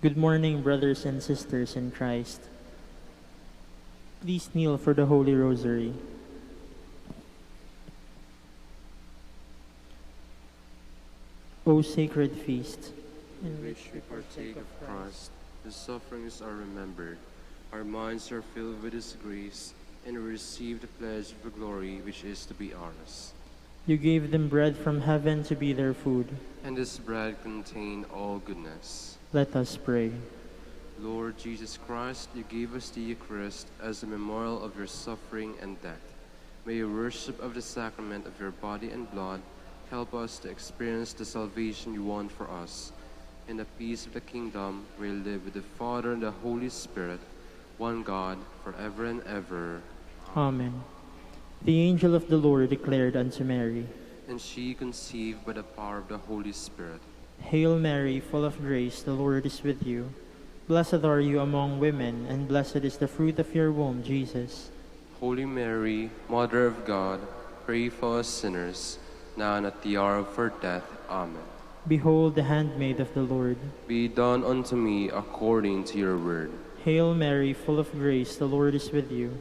Good morning, brothers and sisters in Christ. Please kneel for the Holy Rosary. O sacred feast, in which we partake of Christ, His sufferings are remembered, our minds are filled with His grace, and we receive the pledge of the glory which is to be ours. you gave them bread from heaven to be their food. And this bread contained all goodness. Let us pray. Lord Jesus Christ, you gave us the Eucharist as a memorial of your suffering and death. May your worship of the sacrament of your body and blood help us to experience the salvation you want for us. In the peace of the kingdom, we live with the Father and the Holy Spirit, one God, forever and ever. Amen. The angel of the Lord declared unto Mary, And she conceived by the power of the Holy Spirit. Hail Mary, full of grace, the Lord is with you. Blessed are you among women, and blessed is the fruit of your womb, Jesus. Holy Mary, Mother of God, pray for us sinners, now and at the hour of our death. Amen. Behold the handmaid of the Lord. Be done unto me according to your word. Hail Mary, full of grace, the Lord is with you.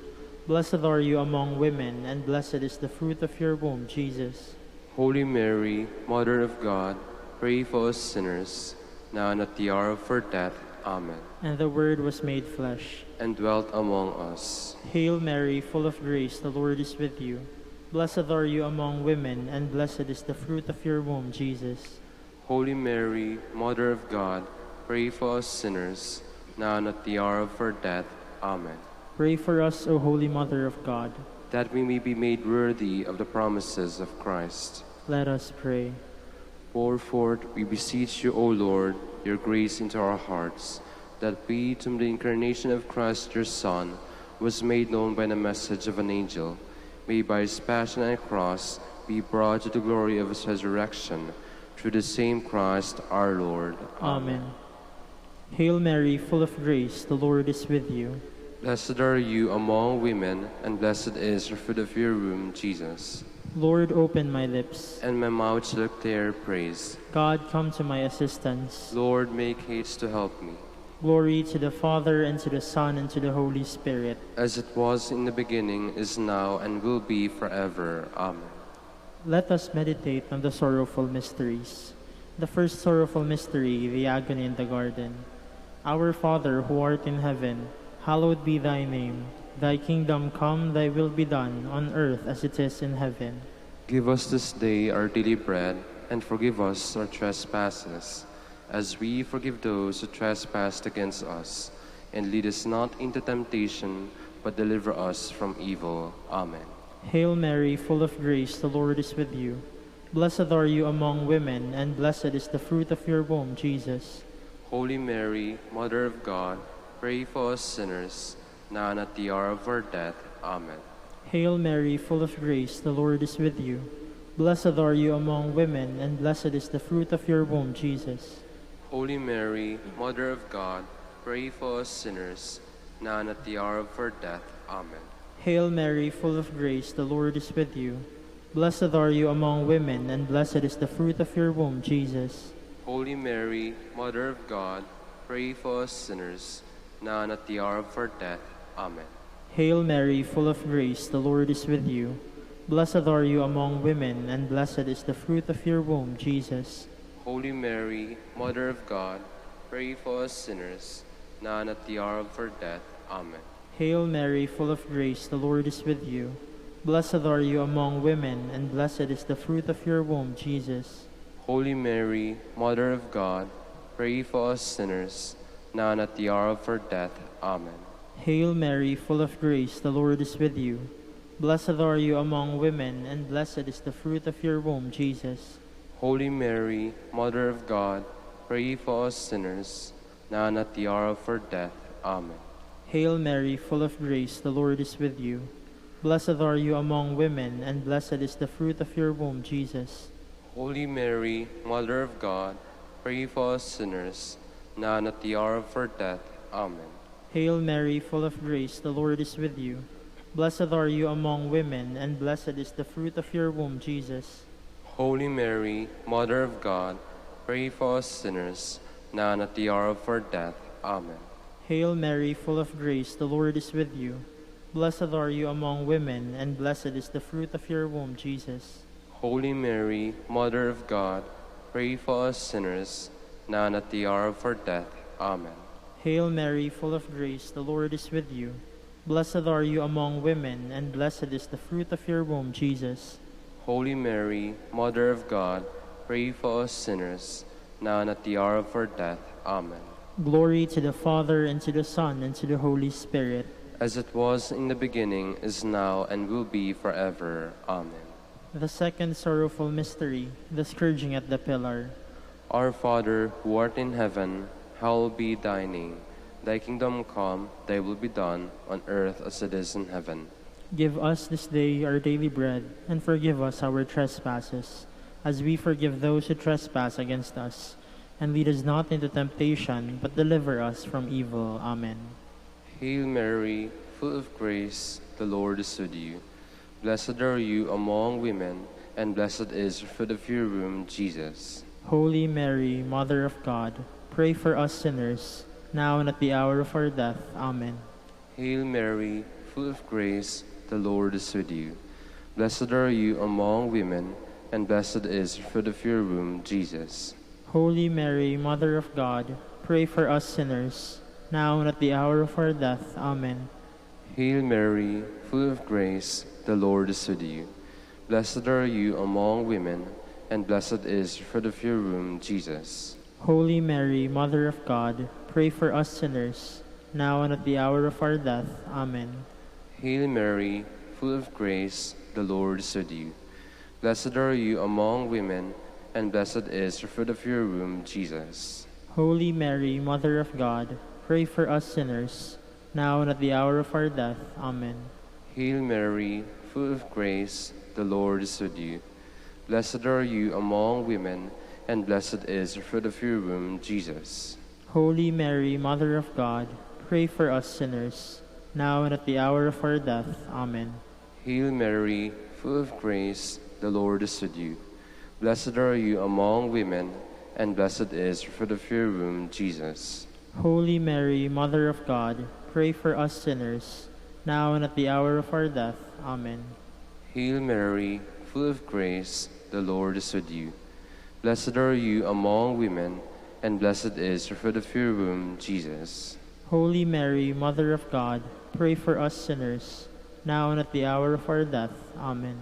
Blessed are you among women, and blessed is the fruit of your womb, Jesus. Holy Mary, Mother of God, pray for us sinners, now and at the hour of our death. Amen. And the Word was made flesh, and dwelt among us. Hail Mary, full of grace, the Lord is with you. Blessed are you among women, and blessed is the fruit of your womb, Jesus. Holy Mary, Mother of God, pray for us sinners, now and at the hour of our death. Amen. Pray for us, O Holy Mother of God, that we may be made worthy of the promises of Christ. Let us pray. Pour forth, we beseech you, O Lord, your grace into our hearts, that we, to the incarnation of Christ your Son, was made known by the message of an angel, may by his passion and cross be brought to the glory of his resurrection, through the same Christ our Lord. Amen. Hail Mary, full of grace, the Lord is with you. Blessed are you among women, and blessed is the fruit of your womb, Jesus. Lord, open my lips, and my mouth shall declare praise. God, come to my assistance. Lord, make haste to help me. Glory to the Father, and to the Son, and to the Holy Spirit. As it was in the beginning, is now, and will be forever. Amen. Let us meditate on the sorrowful mysteries. The first sorrowful mystery, the agony in the garden. Our Father, who art in heaven, hallowed be thy name. Thy kingdom come, thy will be done, on earth as it is in heaven. Give us this day our daily bread, and forgive us our trespasses, as we forgive those who trespass against us. And lead us not into temptation, but deliver us from evil. Amen. Hail Mary, full of grace, the Lord is with you. Blessed are you among women, and blessed is the fruit of your womb, Jesus. Holy Mary, Mother of God, pray for us sinners, now and at the hour of our death. Amen. Hail Mary, full of grace, the Lord is with you. Blessed are you among women, and blessed is the fruit of your womb, Jesus. Holy Mary, Mother of God, pray for us sinners, now and at the hour of our death. Amen. Hail Mary, full of grace, the Lord is with you. Blessed are you among women, and blessed is the fruit of your womb, Jesus. Holy Mary, Mother of God, pray for us sinners, now and at the hour of our death. Amen. Hail Mary, full of grace, the Lord is with you. Blessed are you among women, and blessed is the fruit of your womb, Jesus. Holy Mary, Mother of God, pray for us sinners, now and at the hour of our death. Amen. Hail Mary, full of grace, the Lord is with you. Blessed are you among women, and blessed is the fruit of your womb, Jesus. Holy Mary, Mother of God, pray for us sinners, now and at the hour of our death. Amen. Hail Mary, full of grace, the Lord is with you. Blessed are you among women, and blessed is the fruit of your womb, Jesus. Holy Mary, Mother of God, pray for us sinners, now and at the hour of our death. Amen. Hail Mary, full of grace, the Lord is with you. Blessed are you among women, and blessed is the fruit of your womb, Jesus. Holy Mary, Mother of God, pray for us sinners, now and at the hour of our death. Amen. Hail Mary, full of grace, the Lord is with you. Blessed are you among women, and blessed is the fruit of your womb, Jesus. Holy Mary, Mother of God, pray for us sinners, now and at the hour of our death. Amen. Hail Mary, full of grace, the Lord is with you. Blessed are you among women, and blessed is the fruit of your womb, Jesus. Holy Mary, Mother of God, pray for us sinners, now and at the hour of our death. Amen. Hail Mary, full of grace, the Lord is with you. Blessed are you among women, and blessed is the fruit of your womb, Jesus. Holy Mary, Mother of God, pray for us sinners, now and at the hour of our death. Amen. Glory to the Father, and to the Son, and to the Holy Spirit. As it was in the beginning, is now, and will be forever. Amen. The second sorrowful mystery, the scourging at the pillar. Our Father, who art in heaven, hallowed be thy name. Thy kingdom come, thy will be done, on earth as it is in heaven. Give us this day our daily bread, and forgive us our trespasses, as we forgive those who trespass against us. And lead us not into temptation, but deliver us from evil. Amen. Hail Mary, full of grace, the Lord is with you. Blessed are you among women, and blessed is the fruit of your womb, Jesus. Holy Mary, Mother of God, pray for us sinners, now and at the hour of our death. Amen. Hail Mary, full of grace, the Lord is with you. Blessed are you among women, and blessed is the fruit of your womb, Jesus. Holy Mary, Mother of God, pray for us sinners, now and at the hour of our death. Amen. Hail Mary, full of grace, the Lord is with you. Blessed are you among women, and blessed is the fruit of your womb, Jesus. Holy Mary, Mother of God, pray for us sinners, now and at the hour of our death. Amen. Hail Mary, full of grace, the Lord is with you. Blessed are you among women, and blessed is the fruit of your womb, Jesus. Holy Mary, Mother of God, pray for us sinners, now and at the hour of our death. Amen. Hail Mary, full of grace, the Lord is with you. Blessed are you among women, and blessed is the fruit of your womb, Jesus. Holy Mary, Mother of God, pray for us sinners, now and at the hour of our death. Amen. Hail Mary, full of grace, the Lord is with you. Blessed are you among women, and blessed is the fruit of your womb, Jesus. Holy Mary, Mother of God, pray for us sinners, now and at the hour of our death. Amen. Hail Mary, full of grace, the Lord is with you. Blessed are you among women, and blessed is the fruit of your womb, Jesus. Holy Mary, Mother of God, pray for us sinners, now and at the hour of our death. Amen.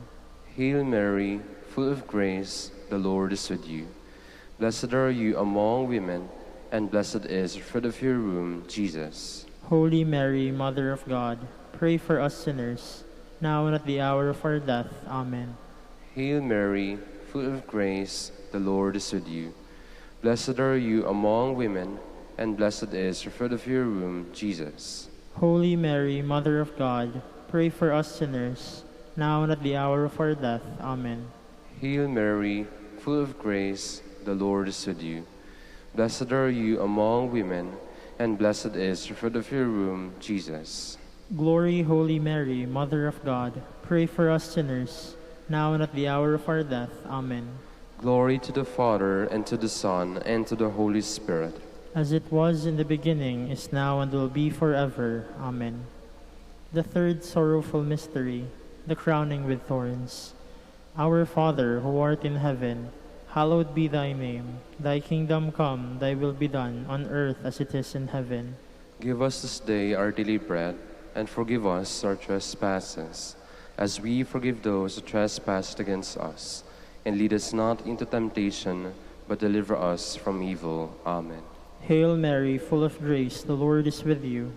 Hail Mary, full of grace, the Lord is with you. Blessed are you among women, and blessed is the fruit of your womb, Jesus. Holy Mary, Mother of God, pray for us sinners, now and at the hour of our death. Amen. Hail Mary, full of grace, the Lord is with you. Blessed are you among women, and blessed is the fruit of your womb, Jesus. Holy Mary, Mother of God, pray for us sinners, now and at the hour of our death. Amen. Hail Mary, full of grace, the Lord is with you. Blessed are you among women, and blessed is the fruit of your womb, Jesus. Glory, Holy Mary, Mother of God, pray for us sinners, now and at the hour of our death. Amen. Glory to the Father, and to the Son, and to the Holy Spirit. As it was in the beginning, is now, and will be forever. Amen. The third sorrowful mystery, the crowning with thorns. Our Father, who art in heaven, hallowed be thy name. Thy kingdom come, thy will be done, on earth as it is in heaven. Give us this day our daily bread, and forgive us our trespasses, as we forgive those who trespass against us. And lead us not into temptation, but deliver us from evil. Amen. Hail Mary, full of grace, the Lord is with you.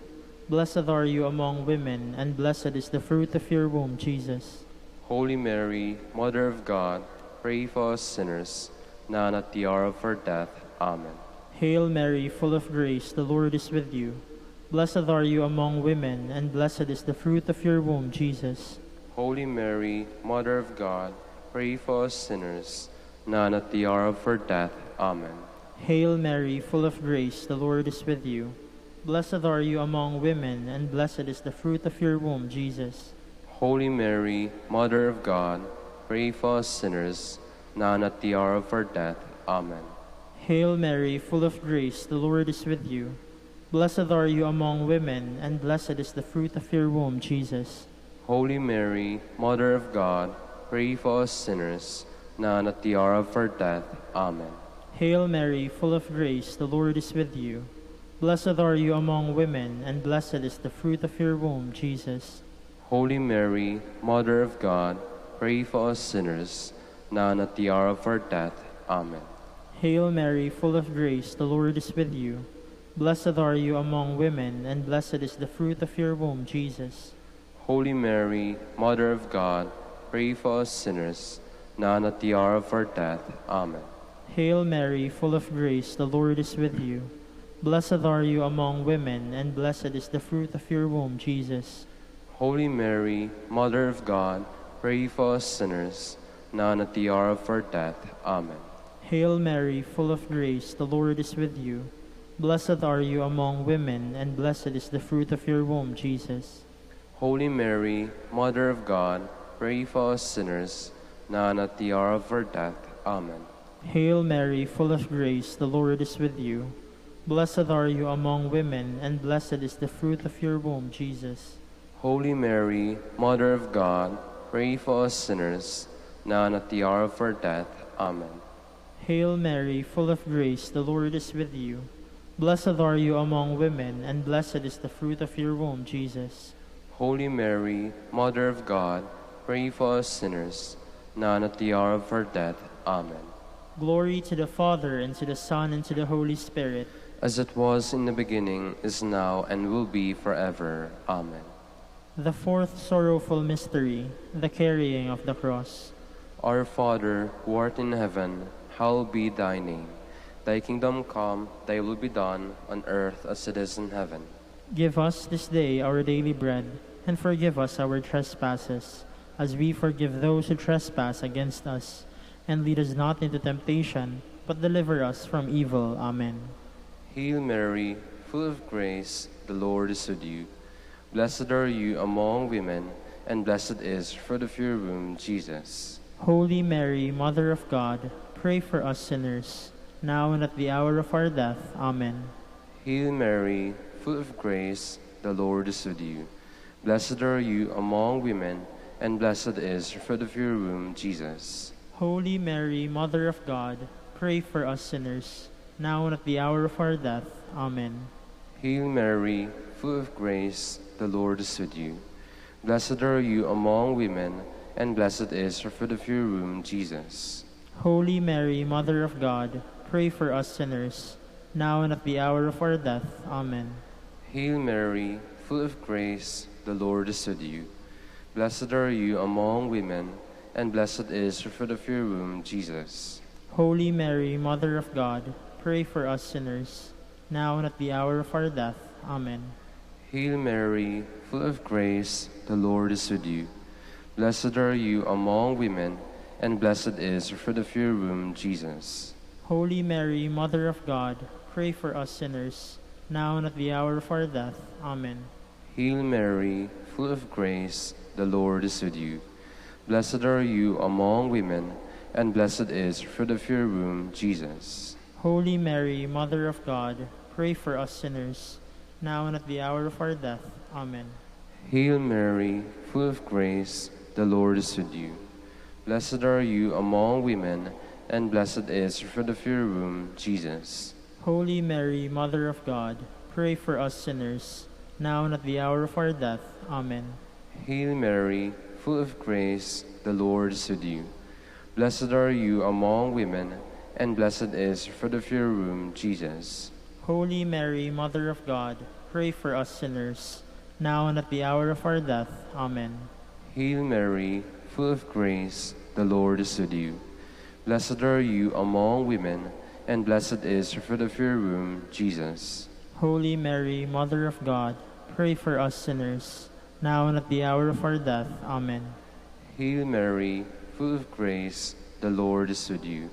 Blessed are you among women, and blessed is the fruit of your womb, Jesus. Holy Mary, Mother of God, pray for us sinners, now and at the hour of our death. Amen. Hail Mary, full of grace, the Lord is with you. Blessed are you among women, and blessed is the fruit of your womb, Jesus. Holy Mary, Mother of God, pray for us sinners, now and at the hour of our death. Amen. Hail Mary, full of grace, the Lord is with you. Blessed are you among women, and blessed is the fruit of your womb, Jesus. Holy Mary, Mother of God, pray for us sinners, now and at the hour of our death. Amen. Hail Mary, full of grace, the Lord is with you. Blessed are you among women, and blessed is the fruit of your womb, Jesus. Holy Mary, Mother of God, pray for us sinners, now and at the hour of our death. Amen. Hail Mary, full of grace, the Lord is with you. Blessed are you among women, and blessed is the fruit of your womb, Jesus. Holy Mary, Mother of God, pray for us sinners, now and at the hour of our death. Amen. Hail Mary, full of grace, the Lord is with you. Blessed are you among women, and blessed is the fruit of your womb, Jesus. Holy Mary, Mother of God, pray for us sinners, now and at the hour of our death. Amen. Hail Mary, full of grace, the Lord is with you. Blessed are you among women, and blessed is the fruit of your womb, Jesus. Holy Mary, Mother of God, pray for us sinners, now and at the hour of our death. Amen. Hail Mary, full of grace, the Lord is with you. Blessed are you among women, and blessed is the fruit of your womb, Jesus. Holy Mary, Mother of God, pray for us sinners, now and at the hour of our death. Amen. Hail Mary, full of grace, the Lord is with you. Blessed are you among women, and blessed is the fruit of your womb, Jesus. Holy Mary, Mother of God, pray for us sinners, now and at the hour of our death. Amen. Hail Mary, full of grace, the Lord is with you. Blessed are you among women, and blessed is the fruit of your womb, Jesus. Holy Mary, Mother of God, pray for us sinners, now and at the hour of our death. Amen. Glory to the Father, and to the Son, and to the Holy Spirit. As it was in the beginning, is now, and will be forever. Amen. The fourth sorrowful mystery, the carrying of the cross. Our Father, who art in heaven, hallowed be thy name. Thy kingdom come, thy will be done, on earth as it is in heaven. Give us this day our daily bread, and forgive us our trespasses, as we forgive those who trespass against us. And lead us not into temptation, but deliver us from evil. Amen. Hail Mary, full of grace, the Lord is with you. Blessed are you among women, and blessed is the fruit of your womb, Jesus. Holy Mary, Mother of God, pray for us sinners, now and at the hour of our death. Amen. Hail Mary, full of grace, the Lord is with you. Blessed are you among women, and blessed is the fruit of your womb, Jesus. Holy Mary, Mother of God, pray for us sinners, now and at the hour of our death. Amen. Hail Mary, full of grace, the Lord is with you. Blessed are you among women, and blessed is the fruit of your womb, Jesus. Holy Mary, Mother of God, pray for us sinners, now and at the hour of our death. Amen. Hail Mary, full of grace, the Lord is with you. Blessed are you among women, and blessed is the fruit of your womb, Jesus. Holy Mary, Mother of God, pray for us sinners, now and at the hour of our death. Amen. Hail Mary, full of grace, the Lord is with you. Blessed are you among women, and blessed is the fruit of your womb, Jesus. Holy Mary, Mother of God, pray for us sinners, now and at the hour of our death. Amen. Hail Mary, full of grace, the Lord is with you. Blessed are you among women, and blessed is the fruit of your womb, Jesus. Holy Mary, Mother of God, pray for us sinners, now and at the hour of our death. Amen. Hail Mary, full of grace, the Lord is with you. Blessed are you among women, and blessed is the fruit of your womb, Jesus. Holy Mary, Mother of God, pray for us sinners, now and at the hour of our death. Amen. Hail Mary, full of grace, the Lord is with you. Blessed are you among women, and blessed is the fruit of your womb, Jesus. Holy Mary, Mother of God, pray for us sinners, now and at the hour of our death. Amen. Hail Mary, full of grace, the Lord is with you. Blessed are you among women, and blessed is the fruit of your womb, Jesus. Holy Mary, Mother of God, pray for us sinners, now and at the hour of our death. Amen. Hail Mary, full of grace, the Lord is with you.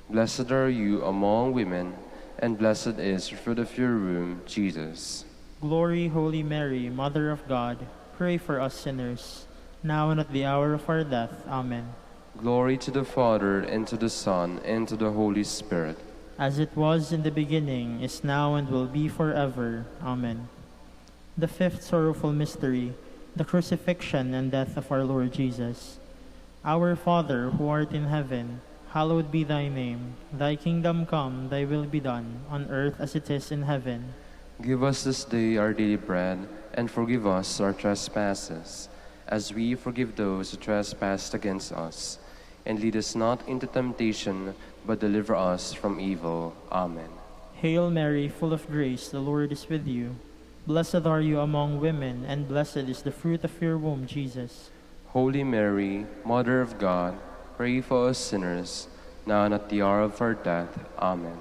Blessed are you among women, and blessed is the fruit of your womb, Jesus. Glory, Holy Mary, Mother of God, pray for us sinners, now and at the hour of our death. Amen. Glory to the Father, and to the Son, and to the Holy Spirit. as it was in the beginning, is now, and will be forever. Amen. The fifth sorrowful mystery, the crucifixion and death of our Lord Jesus. Our Father, who art in heaven, hallowed be thy name. Thy kingdom come, thy will be done, on earth as it is in heaven. Give us this day our daily bread, and forgive us our trespasses, as we forgive those who trespass against us. And lead us not into temptation, but deliver us from evil. Amen. Hail Mary, full of grace, the Lord is with you. Blessed are you among women, and blessed is the fruit of your womb, Jesus. Holy Mary, Mother of God, pray for us sinners, now and at the hour of our death. Amen.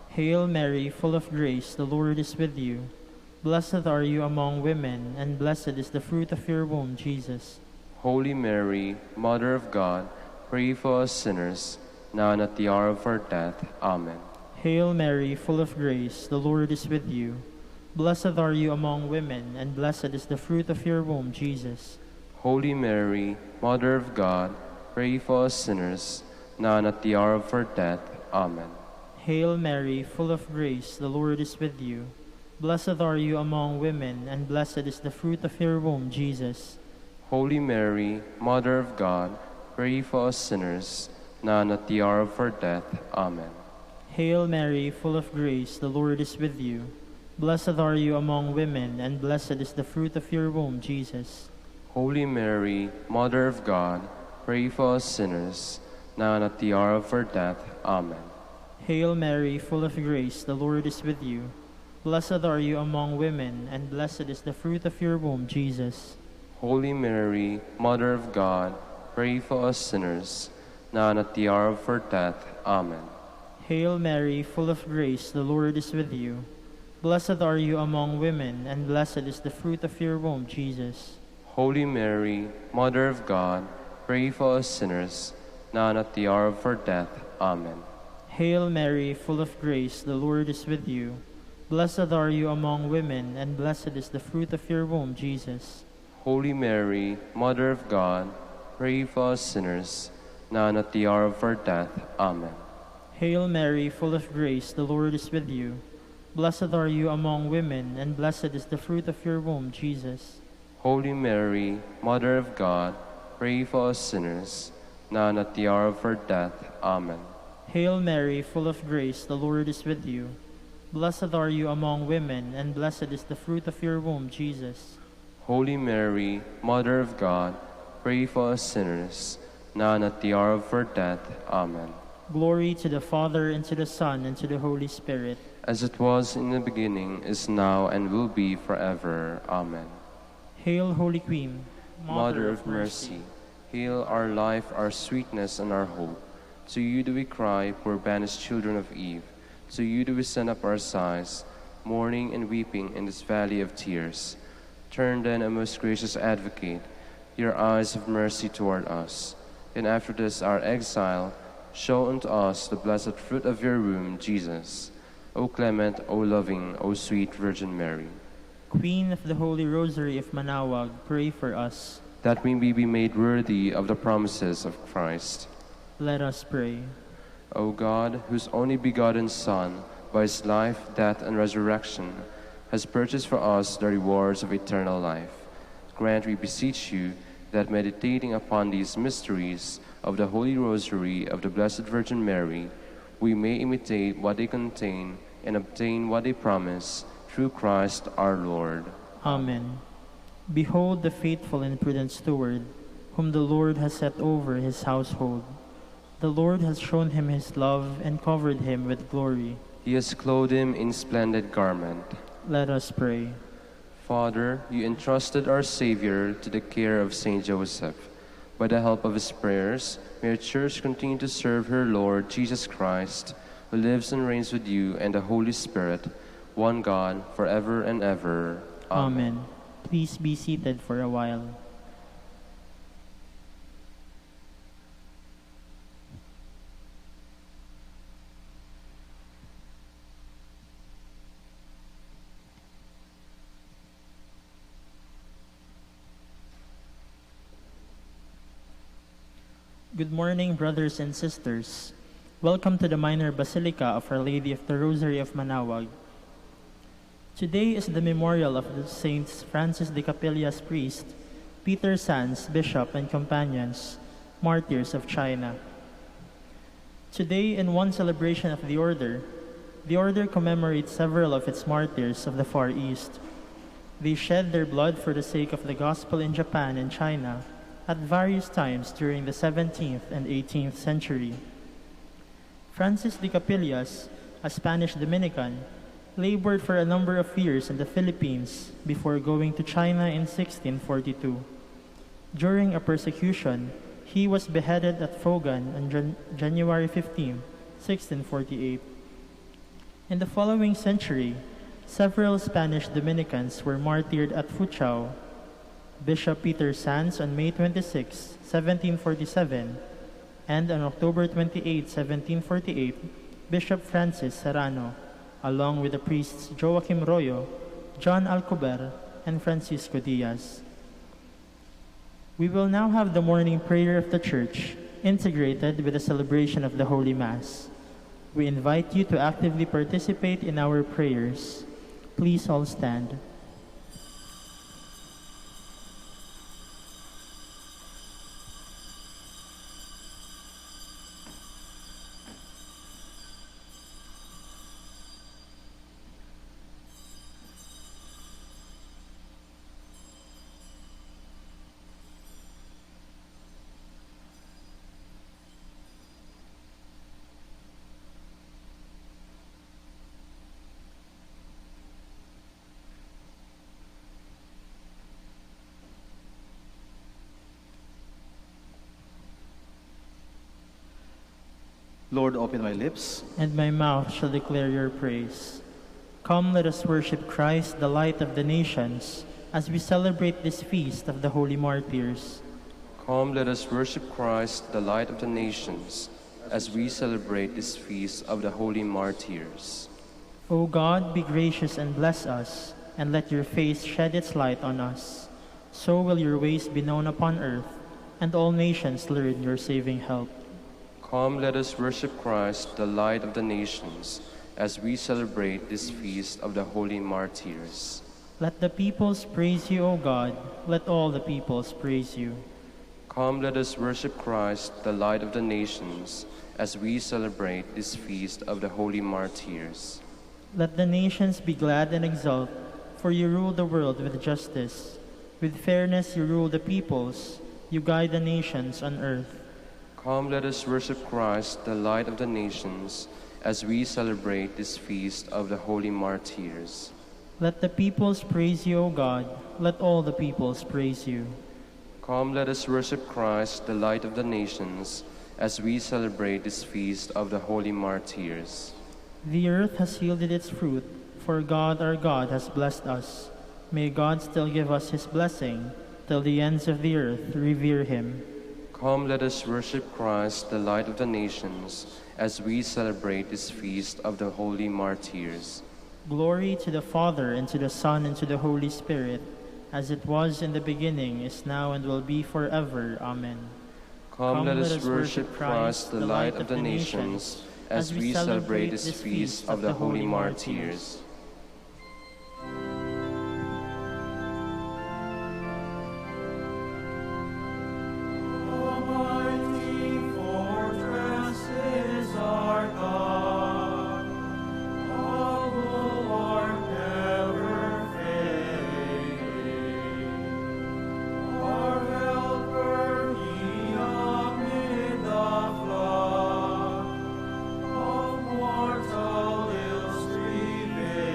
Hail Mary, full of grace, the Lord is with you. Blessed are you among women, and blessed is the fruit of your womb, Jesus. Holy Mary, Mother of God, pray for us sinners, now and at the hour of our death. Amen. Hail Mary, full of grace, the Lord is with you. Blessed are you among women, and blessed is the fruit of your womb, Jesus. Holy Mary, Mother of God, pray for us sinners, now and at the hour of our death. Amen. Hail Mary, full of grace, the Lord is with you. Blessed are you among women, and blessed is the fruit of your womb, Jesus. Holy Mary, Mother of God, pray for us sinners, now and at the hour of our death. Amen. Hail Mary, full of grace, the Lord is with you. Blessed are you among women, and blessed is the fruit of your womb, Jesus. Holy Mary, Mother of God, pray for us sinners, now and at the hour of our death. Amen. Hail Mary, full of grace, the Lord is with you. Blessed are you among women, and blessed is the fruit of your womb, Jesus. Holy Mary, Mother of God, pray for us sinners, now and at the hour of our death. Amen. Hail Mary, full of grace, the Lord is with you. Blessed are you among women, and blessed is the fruit of your womb, Jesus. Holy Mary, Mother of God, pray for us sinners, now and at the hour of our death. Amen. Hail Mary, full of grace, the Lord is with you. Blessed are you among women, and blessed is the fruit of your womb, Jesus. Holy Mary, Mother of God, pray for us sinners, now and at the hour of our death. Amen. Hail Mary, full of grace, the Lord is with you. Blessed are you among women, and blessed is the fruit of your womb, Jesus. Holy Mary, Mother of God, pray for us sinners, now and at the hour of our death. Amen. Hail Mary, full of grace, the Lord is with you. Blessed are you among women, and blessed is the fruit of your womb, Jesus. Holy Mary, Mother of God, pray for us sinners, now and at the hour of our death. Amen. Glory to the Father, and to the Son, and to the Holy Spirit. As it was in the beginning, is now, and will be forever. Amen. Hail, Holy Queen, Mother of mercy, hail our life, our sweetness, and our hope. To you do we cry, poor banished children of Eve. To you do we send up our sighs, mourning and weeping in this valley of tears. Turn then, O most gracious Advocate, your eyes of mercy toward us, and after this our exile, show unto us the blessed fruit of your womb, Jesus. O clement, O loving, O sweet Virgin Mary. Queen of the Holy Rosary of Manaoag, pray for us. That we may be made worthy of the promises of Christ. Let us pray. O God, whose only begotten Son, by his life, death, and resurrection, has purchased for us the rewards of eternal life, grant, we beseech you, that meditating upon these mysteries of the Holy Rosary of the Blessed Virgin Mary, we may imitate what they contain and obtain what they promise, through Christ our Lord. Amen. Behold the faithful and prudent steward, whom the Lord has set over his household. The Lord has shown him his love and covered him with glory. He has clothed him in splendid garment. Let us pray. Father, you entrusted our Savior to the care of Saint Joseph. By the help of his prayers, may your Church continue to serve her Lord Jesus Christ, who lives and reigns with you and the Holy Spirit, one God, forever and ever. Amen. Please be seated for a while. Good morning, brothers and sisters. Welcome to the Minor Basilica of Our Lady of the Rosary of Manaoag. Today is the memorial of the Saints Francis de Capillas priest, Peter Sands, bishop and companions, Martyrs of China. Today, in one celebration of the order commemorates several of its martyrs of the Far East. They shed their blood for the sake of the gospel in Japan and China at various times during the 17th and 18th century. Francis de Capillas, a Spanish Dominican, labored for a number of years in the Philippines before going to China in 1642. During a persecution, he was beheaded at Fogan on January 15, 1648. In the following century, several Spanish Dominicans were martyred at Foochow. Bishop Peter Sands on May 26, 1747, and on October 28, 1748, Bishop Francis Serrano, along with the priests Joaquim Royo, John Alcober, and Francisco Diaz. We will now have the morning prayer of the Church, integrated with the celebration of the Holy Mass. We invite you to actively participate in our prayers. Please all stand. Lord, open my lips, And my mouth shall declare your praise. Come, let us worship Christ, the light of the nations, as we celebrate this feast of the Holy Martyrs. Come, let us worship Christ, the light of the nations, as we celebrate this feast of the Holy Martyrs. O God, be gracious and bless us, and let your face shed its light on us. So will your ways be known upon earth, and all nations learn your saving help. Come, let us worship Christ, the light of the nations, as we celebrate this feast of the Holy Martyrs. Let the peoples praise you, O God. Let all the peoples praise you. Come, let us worship Christ, the light of the nations, as we celebrate this feast of the Holy Martyrs. Let the nations be glad and exult, for you rule the world with justice. With fairness you rule the peoples, you guide the nations on earth. Come, let us worship Christ, the light of the nations, as we celebrate this feast of the Holy Martyrs. Let the peoples praise you, O God. Let all the peoples praise you. Come, let us worship Christ, the light of the nations, as we celebrate this feast of the Holy Martyrs. The earth has yielded its fruit, for God our God has blessed us. May God still give us his blessing, till the ends of the earth revere him. Come, let us worship Christ, the light of the nations, as we celebrate this feast of the Holy Martyrs. Glory to the Father, and to the Son, and to the Holy Spirit, as it was in the beginning, is now, and will be forever. Amen. Come, let us worship Christ, the light of the nations, as we celebrate this feast of the Holy Martyrs. Mortal ills prevail.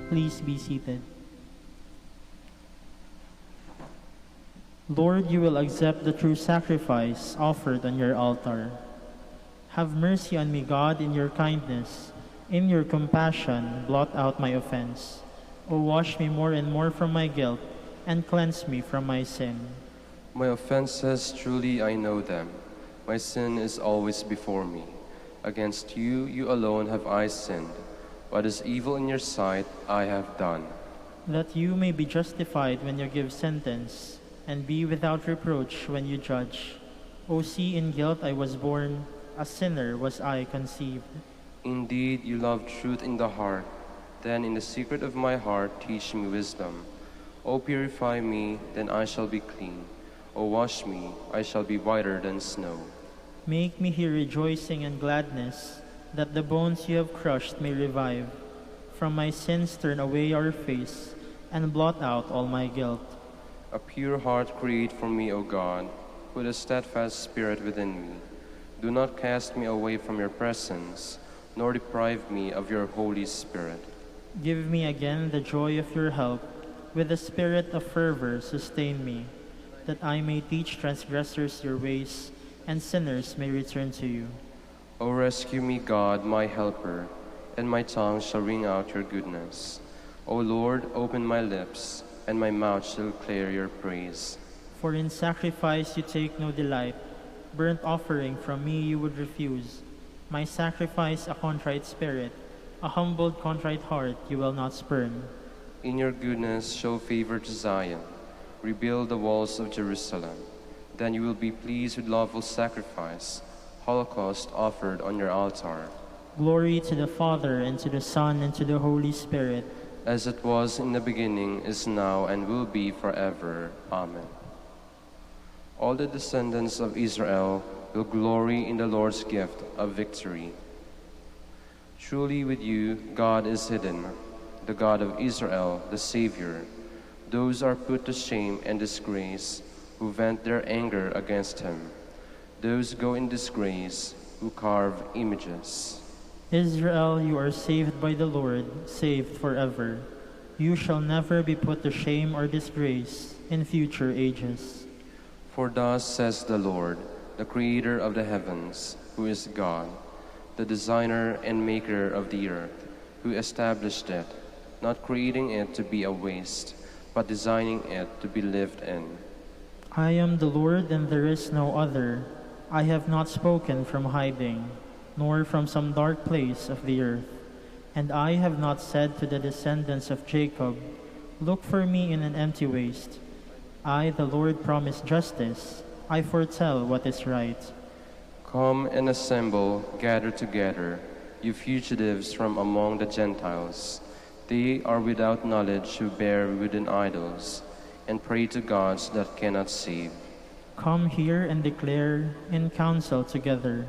Please be seated. Lord, you will accept the true sacrifice offered on your altar. Have mercy on me, God, in your kindness. In your compassion, blot out my offense. O wash me more and more from my guilt, and cleanse me from my sin. My offenses, truly I know them. My sin is always before me. Against you, you alone have I sinned. What is evil in your sight, I have done. That you may be justified when you give sentence, and be without reproach when you judge. O see, in guilt I was born, a sinner was I conceived. Indeed, you love truth in the heart. Then in the secret of my heart, teach me wisdom. O purify me, then I shall be clean. O wash me, I shall be whiter than snow. Make me hear rejoicing and gladness, that the bones you have crushed may revive. From my sins turn away your face, and blot out all my guilt. A pure heart create for me, O God. Put a steadfast spirit within me. Do not cast me away from your presence, nor deprive me of your Holy Spirit. Give me again the joy of your help. With the spirit of fervor sustain me, that I may teach transgressors your ways, and sinners may return to you. O rescue me, God, my helper, and my tongue shall ring out your goodness. O Lord, open my lips, and my mouth shall declare your praise. For in sacrifice you take no delight, burnt offering from me you would refuse. My sacrifice a contrite spirit, a humbled contrite heart you will not spurn. In your goodness show favor to Zion. Rebuild the walls of Jerusalem. Then you will be pleased with lawful sacrifice, holocaust offered on your altar. Glory to the Father, and to the Son, and to the Holy Spirit. As it was in the beginning, is now, and will be forever. Amen. All the descendants of Israel will glory in the Lord's gift of victory. Truly with you, God is hidden, the God of Israel, the Savior. Those are put to shame and disgrace, who vent their anger against him. Those go in disgrace, who carve images. Israel, you are saved by the Lord, saved forever. You shall never be put to shame or disgrace in future ages. For thus says the Lord, the Creator of the heavens, who is God, the designer and maker of the earth, who established it, not creating it to be a waste, but designing it to be lived in. I am the Lord, and there is no other. I have not spoken from hiding, nor from some dark place of the earth. And I have not said to the descendants of Jacob, look for me in an empty waste. I, the Lord, promise justice. I foretell what is right. Come and assemble, gather together, you fugitives from among the Gentiles. They are without knowledge who bear wooden idols, and pray to gods that cannot save. Come here and declare in council together.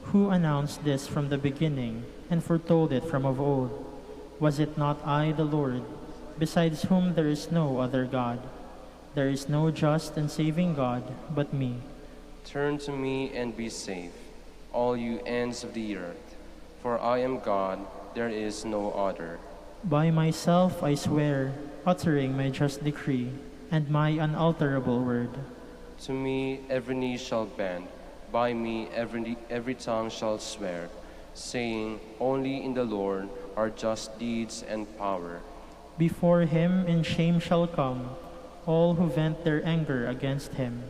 Who announced this from the beginning, and foretold it from of old? Was it not I, the Lord, besides whom there is no other God? There is no just and saving God but me. Turn to me and be safe, all you ends of the earth, for I am God, there is no other. By myself I swear, uttering my just decree, and my unalterable word. To me every knee shall bend, by me every tongue shall swear, saying, only in the Lord are just deeds and power. Before him in shame shall come all who vent their anger against him.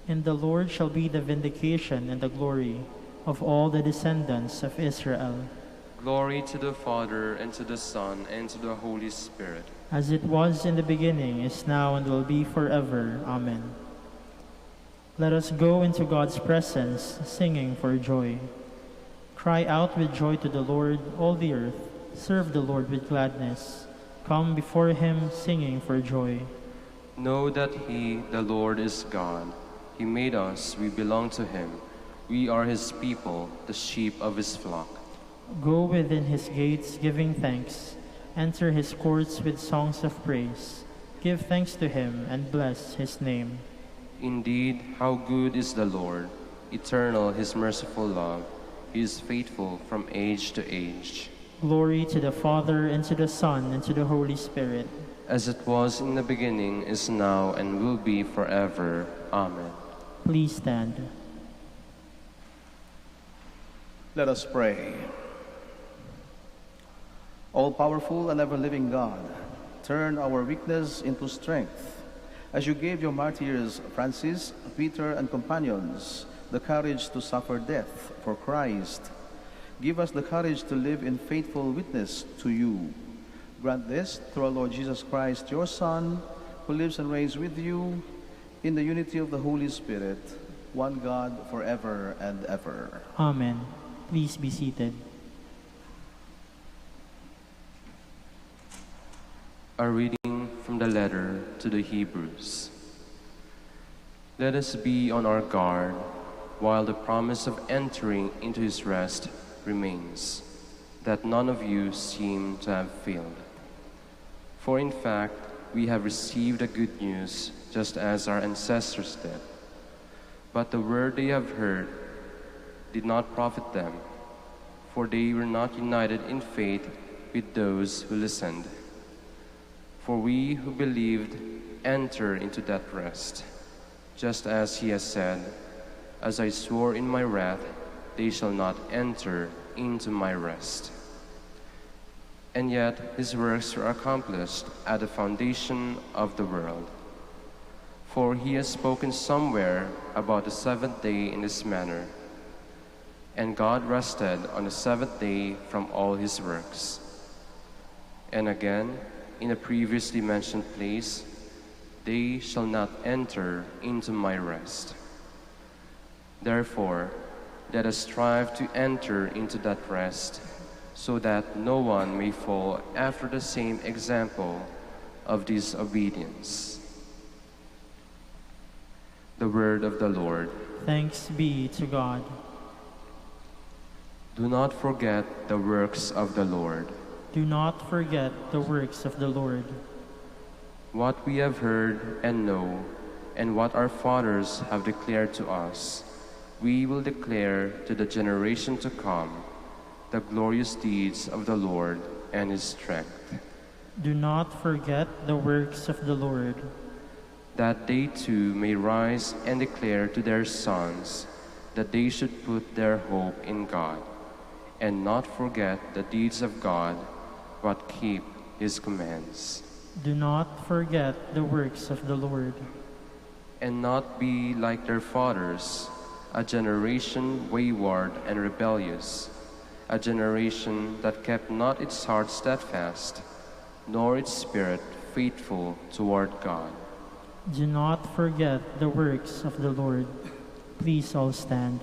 In the Lord shall be the vindication and the glory of all the descendants of Israel. Glory to the Father, and to the Son, and to the Holy Spirit. As it was in the beginning, is now, and will be forever. Amen. Let us go into God's presence, singing for joy. Cry out with joy to the Lord, all the earth. Serve the Lord with gladness. Come before him, singing for joy. Know that he, the Lord, is God. He made us, we belong to him. We are his people, the sheep of his flock. Go within his gates, giving thanks. Enter his courts with songs of praise. Give thanks to him and bless his name. Indeed, how good is the Lord, eternal his merciful love. He is faithful from age to age. Glory to the Father, and to the Son, and to the Holy Spirit. As it was in the beginning, is now, and will be forever. Amen. Please stand. Let us pray. All-powerful and ever-living God, turn our weakness into strength, as you gave your martyrs Francis, Peter, and companions the courage to suffer death for Christ. Give us the courage to live in faithful witness to you. Grant this through our Lord Jesus Christ, your Son, who lives and reigns with you in the unity of the Holy Spirit, one God, forever and ever. Amen. Please be seated. A reading from the letter to the Hebrews. Let us be on our guard while the promise of entering into his rest remains, that none of you seem to have failed. For in fact, we have received the good news just as our ancestors did. But the word they have heard did not profit them, for they were not united in faith with those who listened. For we who believed enter into that rest, just as he has said, "As I swore in my wrath, they shall not enter into my rest." And yet his works were accomplished at the foundation of the world. For he has spoken somewhere about the seventh day in this manner, "And God rested on the seventh day from all his works." And again, in a previously mentioned place, "They shall not enter into my rest." Therefore, let us strive to enter into that rest, so that no one may fall after the same example of disobedience. The word of the Lord. Thanks be to God. Do not forget the works of the Lord. Do not forget the works of the Lord. What we have heard and know, and what our fathers have declared to us, we will declare to the generation to come, the glorious deeds of the Lord and his strength. Do not forget the works of the Lord, that they too may rise and declare to their sons that they should put their hope in God, and not forget the deeds of God, but keep his commands. Do not forget the works of the Lord, and not be like their fathers, a generation wayward and rebellious, a generation that kept not its heart steadfast, nor its spirit faithful toward God. Do not forget the works of the Lord. Please all stand.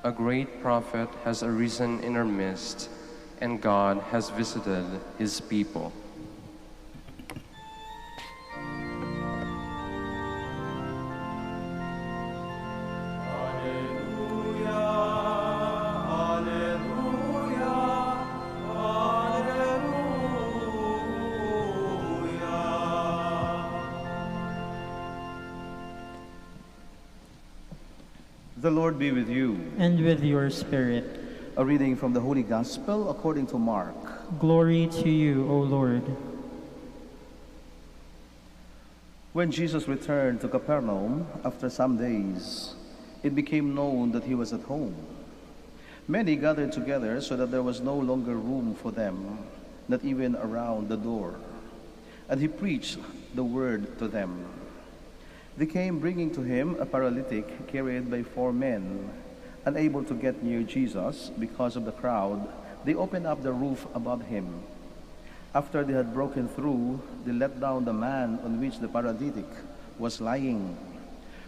A great prophet has arisen in our midst, and God has visited his people. The Lord be with you. And with your spirit. A reading from the Holy Gospel according to Mark. Glory to you, O Lord. When Jesus returned to Capernaum after some days, it became known that he was at home. Many gathered together so that there was no longer room for them, not even around the door. And he preached the word to them. They came bringing to him a paralytic carried by 4 men. Unable to get near Jesus because of the crowd, they opened up the roof above him. After they had broken through, they let down the man on which the paralytic was lying.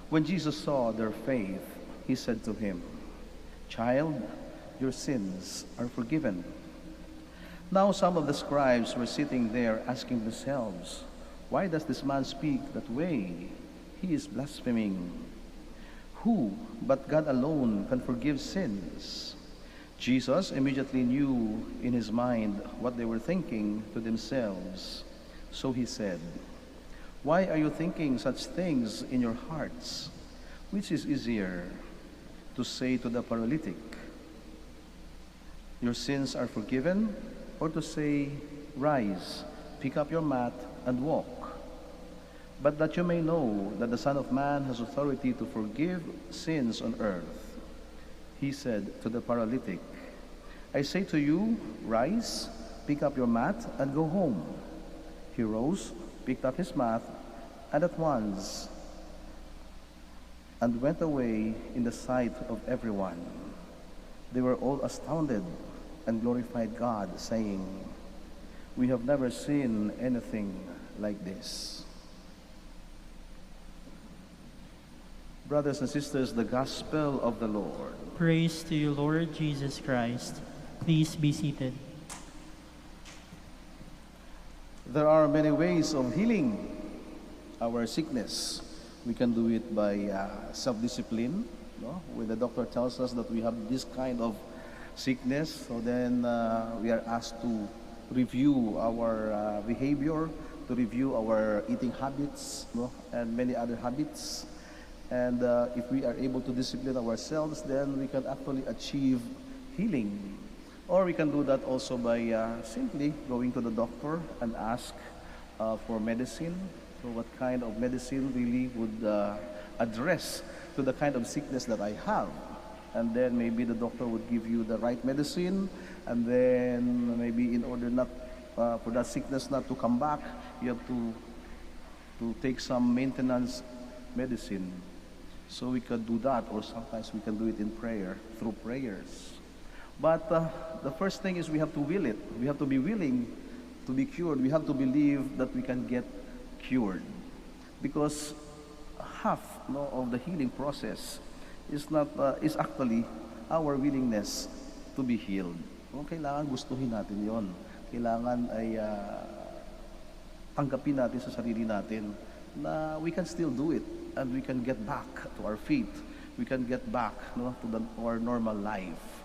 When Jesus saw their faith, he said to him, "Child, your sins are forgiven." Now some of the scribes were sitting there asking themselves, "Why does this man speak that way? He is blaspheming. Who but God alone can forgive sins? Jesus immediately knew in his mind what they were thinking to themselves. So he said, "Why are you thinking such things in your hearts? Which is easier, to say to the paralytic, 'Your sins are forgiven,' or to say, 'Rise, pick up your mat and walk'? But that you may know that the Son of Man has authority to forgive sins on earth," he said to the paralytic, "I say to you, rise, pick up your mat, and go home." He rose, picked up his mat, and at once and went away in the sight of everyone. They were all astounded and glorified God, saying, "We have never seen anything like this." Brothers and sisters, the Gospel of the Lord. Praise to you, Lord Jesus Christ. Please be seated. There are many ways of healing our sickness. We can do it by self-discipline. No? When the doctor tells us that we have this kind of sickness, so then we are asked to review our behavior, to review our eating habits, no? And many other habits. And if we are able to discipline ourselves, then we can actually achieve healing. Or we can do that also by simply going to the doctor and ask for medicine. So what kind of medicine really would address to the kind of sickness that I have? And then maybe the doctor would give you the right medicine, and then maybe in order not for that sickness not to come back, you have to take some maintenance medicine. So we can do that, or sometimes we can do it in prayer, through prayers. But the first thing is we have to will it. We have to be willing to be cured. We have to believe that we can get cured. Because half of the healing process is actually our willingness to be healed. Kailangan gustuhin natin yon. Kailangan ay tanggapin natin sa sarili natin na we can still do it. And we can get back to our feet. We can get back to our normal life.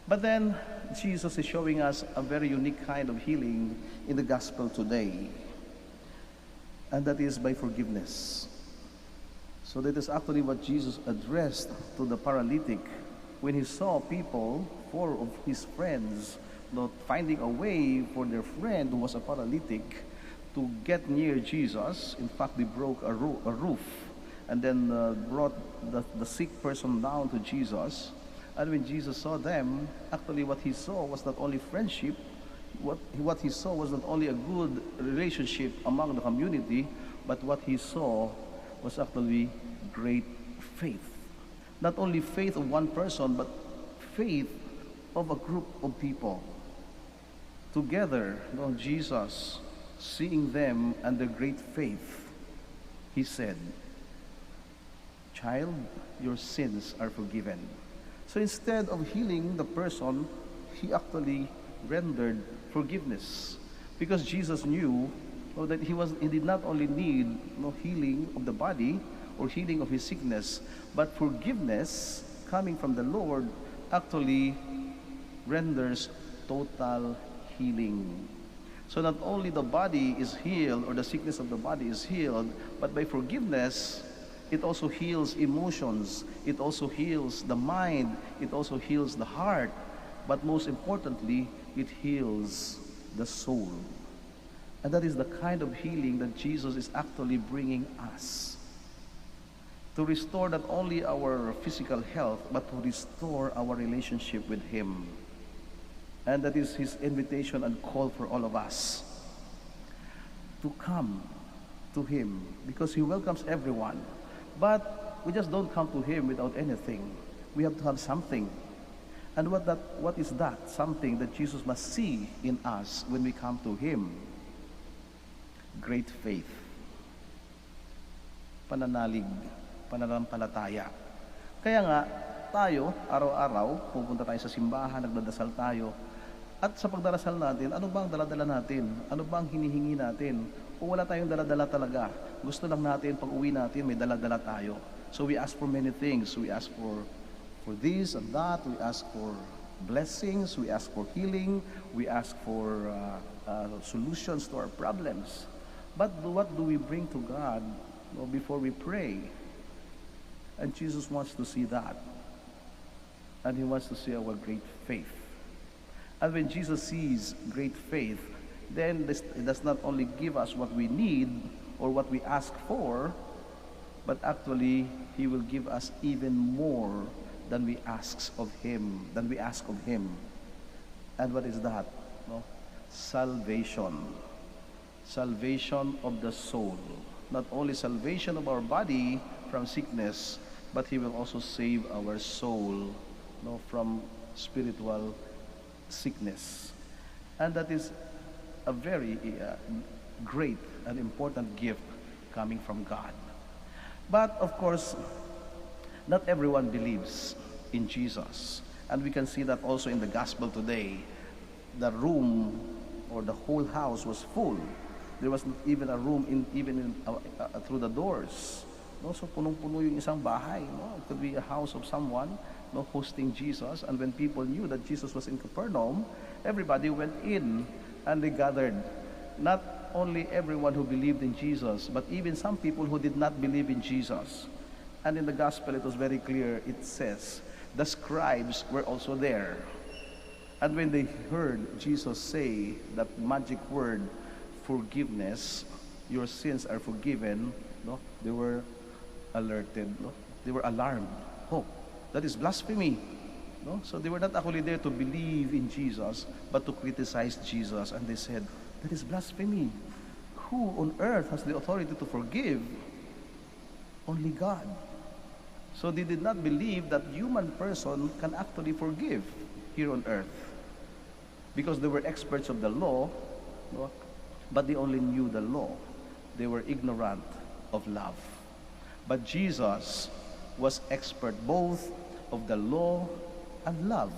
But then, Jesus is showing us a very unique kind of healing in the gospel today. And that is by forgiveness. So that is actually what Jesus addressed to the paralytic when he saw people, 4 of his friends, not finding a way for their friend who was a paralytic to get near Jesus. In fact, they broke a roof and then brought the sick person down to Jesus. And when Jesus saw them, actually what he saw was not only friendship, what he saw was not only a good relationship among the community, but what he saw was actually great faith. Not only faith of one person, but faith of a group of people. Together, Jesus, seeing them and their great faith, he said, "Child, your sins are forgiven." So instead of healing the person, he actually rendered forgiveness. Because Jesus knew that he did not only need healing of the body or healing of his sickness, but forgiveness coming from the Lord actually renders total healing. So not only the body is healed or the sickness of the body is healed, but by forgiveness, it also heals emotions, it also heals the mind, it also heals the heart, but most importantly, it heals the soul. And that is the kind of healing that Jesus is actually bringing us. To restore not only our physical health, but to restore our relationship with Him. And that is His invitation and call for all of us to come to Him, because He welcomes everyone. But we just don't come to Him without anything. We have to have something. And what is that? Something that Jesus must see in us when we come to Him. Great faith. Pananalig, pananampalataya. Kaya nga, tayo, araw-araw, pupunta tayo sa simbahan, nagdadasal tayo. At sa pagdarasal natin, ano bang daladala natin? Ano bang hinihingi natin? O wala tayong daladala talaga? Gusto lang natin, pag uwi natin, may daladala tayo. So we ask for many things. We ask for this and that. We ask for blessings. We ask for healing. We ask for solutions to our problems. But what do we bring to God before we pray? And Jesus wants to see that. And he wants to see our great faith. And when Jesus sees great faith, then it does not only give us what we need or what we ask for, but actually he will give us even more than we ask of him. And what is that? No? Salvation. Salvation of the soul. Not only salvation of our body from sickness, but he will also save our soul from spiritual sickness. And that is a very great and important gift coming from God. But of course, not everyone believes in Jesus. And we can see that also in the gospel today. The room or the whole house was full. There was not even a room through the doors. So punong-puno yung isang bahay. It could be a house of someone hosting Jesus. And when people knew that Jesus was in Capernaum, everybody went in and they gathered. Not only everyone who believed in Jesus, but even some people who did not believe in Jesus. And in the gospel it was very clear. It says the scribes were also there. And when they heard Jesus say that magic word, forgiveness, your sins are forgiven, they were alerted. They were alarmed. Oh, that is blasphemy. So they were not actually there to believe in Jesus, but to criticize Jesus. And they said, that is blasphemy. Who on earth has the authority to forgive? Only God. So they did not believe that human person can actually forgive here on earth. Because they were experts of the law, but they only knew the law. They were ignorant of love. But Jesus was expert both of the law and love.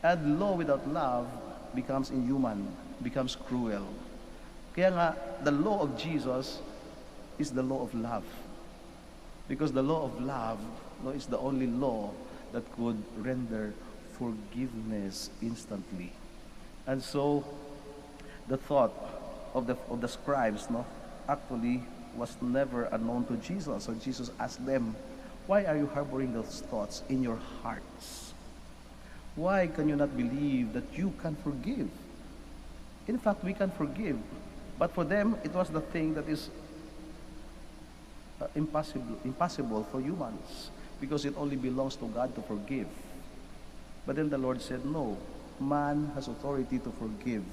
And law without love becomes inhuman, becomes cruel. Kaya nga, the law of Jesus is the law of love. Because the law of love is the only law that could render forgiveness instantly. And so, the thought of the scribes actually was never unknown to Jesus. So Jesus asked them, why are you harboring those thoughts in your hearts? Why can you not believe that you can forgive? In fact, we can forgive. But for them, it was the thing that is impossible for humans, because it only belongs to God to forgive. But then the Lord said, no, man has authority to forgive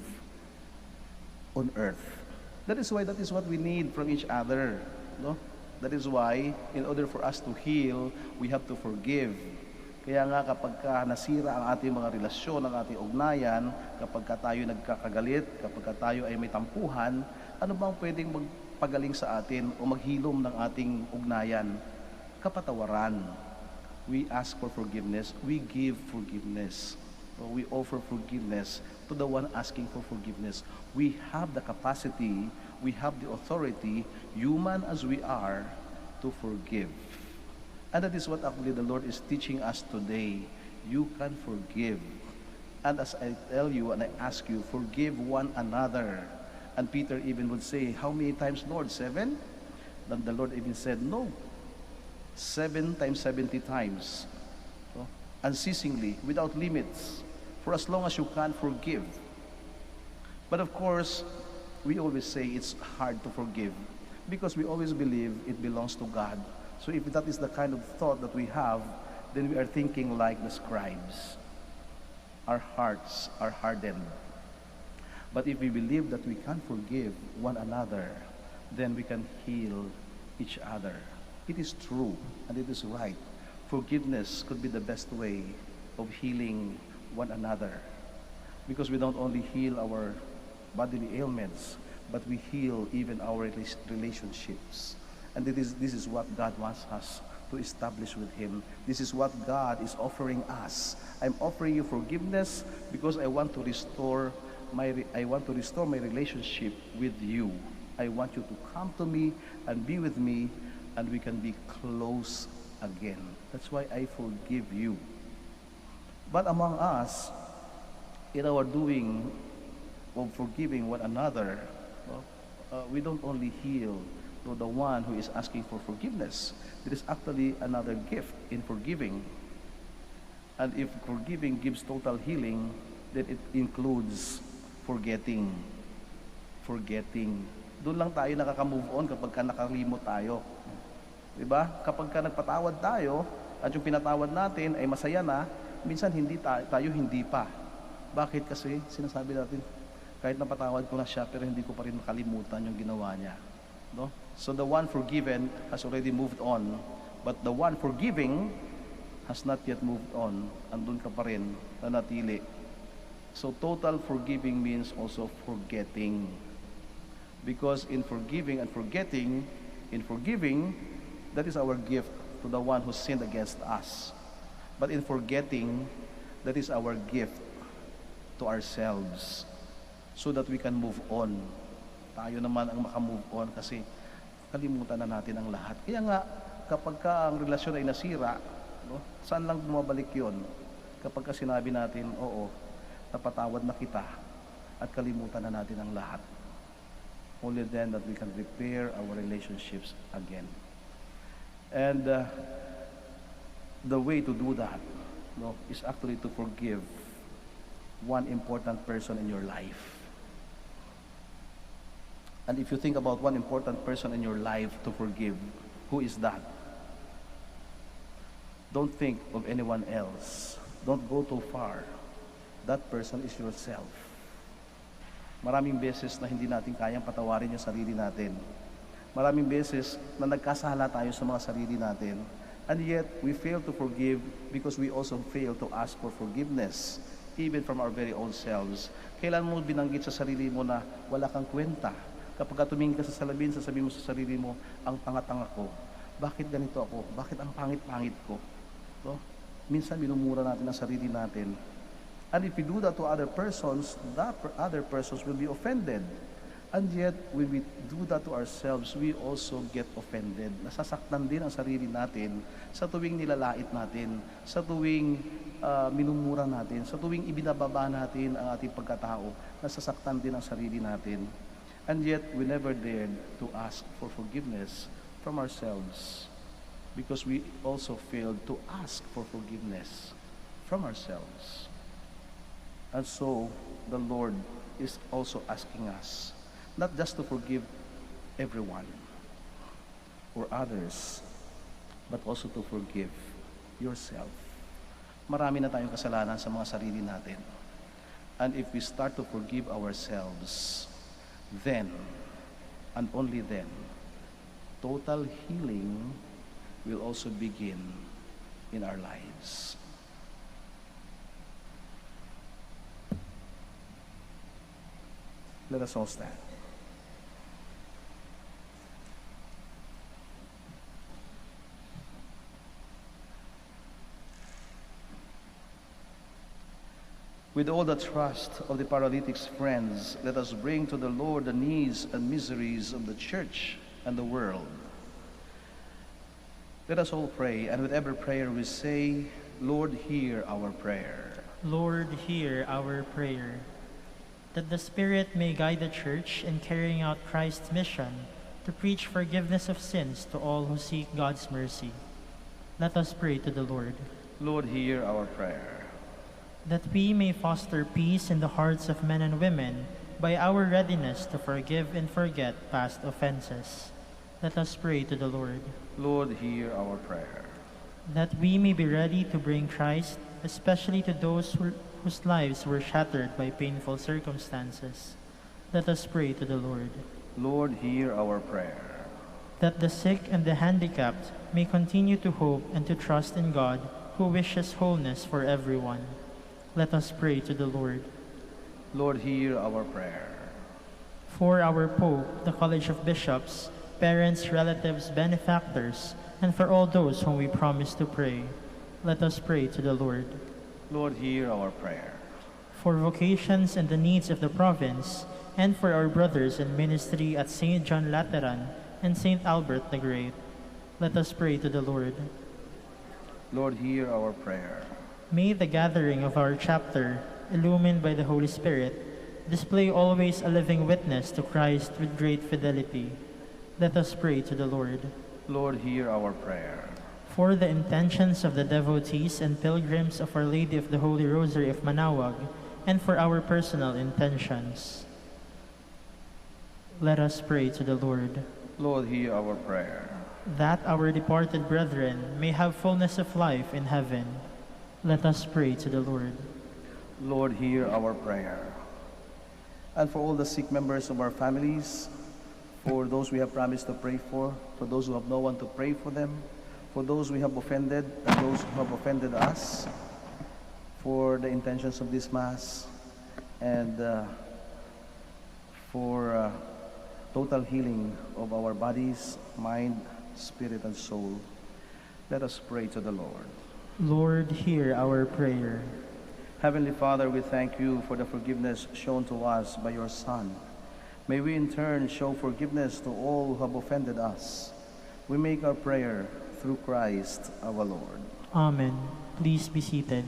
on earth. That is what we need from each other. That is why, in order for us to heal, we have to forgive. Kaya nga kapag nasira ang ating mga relasyon, ang ating ugnayan, kapag tayo nagkakagalit, kapag tayo ay may tampuhan, ano bang pwedeng magpagaling sa atin o maghilom ng ating ugnayan? Kapatawaran. We ask for forgiveness. We give forgiveness. We offer forgiveness to the one asking for forgiveness. We have the capacity, we have the authority, human as we are, to forgive. And that is what actually the Lord is teaching us today. You can forgive. And as I tell you and I ask you, forgive one another. And Peter even would say, how many times, Lord? 7? Then the Lord even said, no. 7 times 70 times. Unceasingly, without limits, for as long as you can forgive. But of course, we always say it's hard to forgive because we always believe it belongs to God. So if that is the kind of thought that we have, then we are thinking like the scribes. Our hearts are hardened. But if we believe that we can forgive one another, then we can heal each other. It is true and it is right. Forgiveness could be the best way of healing one another, because we don't only heal our bodily ailments, but we heal even our relationships. And this is what God wants us to establish with Him. This is what God is offering us. I'm offering you forgiveness because I want to restore my relationship with you. I want you to come to me and be with me and we can be close again. That's why I forgive you. But among us, in our doing of forgiving one another, we don't only heal the one who is asking for forgiveness. There is actually another gift in forgiving. And if forgiving gives total healing, then it includes forgetting. Forgetting. Doon lang tayo nakaka-move on kapag ka nakalimot tayo. Diba? Kapag ka nagpatawad tayo, at yung pinatawad natin ay masaya na, minsan hindi tayo hindi pa. Bakit? Kasi sinasabi natin, kahit napatawad ko na siya, pero hindi ko pa rin makalimutan yung ginawa niya. No? So the one forgiven has already moved on, but the one forgiving has not yet moved on. Andun ka pa rin, nanatili. So total forgiving means also forgetting. Because in forgiving and forgetting, in forgiving, that is our gift to the one who sinned against us. But in forgetting, that is our gift to ourselves so that we can move on. Tayo naman ang makamove on kasi kalimutan na natin ang lahat. Kaya nga, kapag ka ang relasyon ay nasira, no, saan lang bumabalik yon? Kapag ka sinabi natin, oo, napatawad na kita at kalimutan na natin ang lahat. Only then that we can repair our relationships again. And the way to do that, no, is actually to forgive one important person in your life. And if you think about one important person in your life to forgive, who is that? Don't think of anyone else. Don't go too far. That person is yourself. Maraming beses na hindi natin kayang patawarin yung sarili natin. Maraming beses na nagkasala tayo sa mga sarili natin. And yet, we fail to forgive because we also fail to ask for forgiveness, even from our very own selves. Kailan mo binanggit sa sarili mo na wala kang kwenta? Kapag tumingin ka sa salamin, sasabihin mo sa sarili mo, ang tanga-tanga ko. Bakit ganito ako? Bakit ang pangit-pangit ko? No? Minsan, minumura natin ang sarili natin. And if we do that to other persons, other persons will be offended. And yet, when we do that to ourselves, we also get offended. Nasasaktan din ang sarili natin sa tuwing nilalait natin, sa tuwing minumura natin, sa tuwing ibinababa natin ang ating pagkatao. Nasasaktan din ang sarili natin. And yet, we never dared to ask for forgiveness from ourselves because we also failed to ask for forgiveness from ourselves. And so, the Lord is also asking us not just to forgive everyone or others, but also to forgive yourself. Marami na tayong kasalanan sa mga sarili natin. And if we start to forgive ourselves, then, and only then, total healing will also begin in our lives. Let us all stand. With all the trust of the paralytic's friends, let us bring to the Lord the needs and miseries of the church and the world. Let us all pray, and with every prayer we say, Lord, hear our prayer. Lord, hear our prayer. That the Spirit may guide the Church in carrying out Christ's mission to preach forgiveness of sins to all who seek God's mercy. Let us pray to the Lord. Lord, hear our prayer. That we may foster peace in the hearts of men and women by our readiness to forgive and forget past offenses. Let us pray to the Lord. Lord, hear our prayer. That we may be ready to bring Christ, especially to those whose lives were shattered by painful circumstances. Let us pray to the Lord. Lord, hear our prayer. That the sick and the handicapped may continue to hope and to trust in God, who wishes wholeness for everyone. Let us pray to the Lord. Lord, hear our prayer. For our Pope, the College of Bishops, parents, relatives, benefactors, and for all those whom we promise to pray, let us pray to the Lord. Lord, hear our prayer. For vocations and the needs of the province, and for our brothers in ministry at St. John Lateran and St. Albert the Great, Let us pray to the Lord. Lord, hear our prayer. May the gathering of our chapter, illumined by the Holy Spirit, display always a living witness to Christ with great fidelity. Let us pray to the Lord. Lord, hear our prayer. For the intentions of the devotees and pilgrims of Our Lady of the Holy Rosary of Manaoag, and for our personal intentions, let us pray to the Lord. Lord, hear our prayer. That our departed brethren may have fullness of life in heaven, let us pray to the Lord. Lord, hear our prayer. And for all the sick members of our families, for those we have promised to pray for those who have no one to pray for them, for those we have offended and those who have offended us, for the intentions of this Mass, and for total healing of our bodies, mind, spirit, and soul, let us pray to the Lord. Lord, hear our prayer. Heavenly Father, we thank you for the forgiveness shown to us by your Son. May we in turn show forgiveness to all who have offended us. We make our prayer through Christ our Lord. Amen. Please be seated.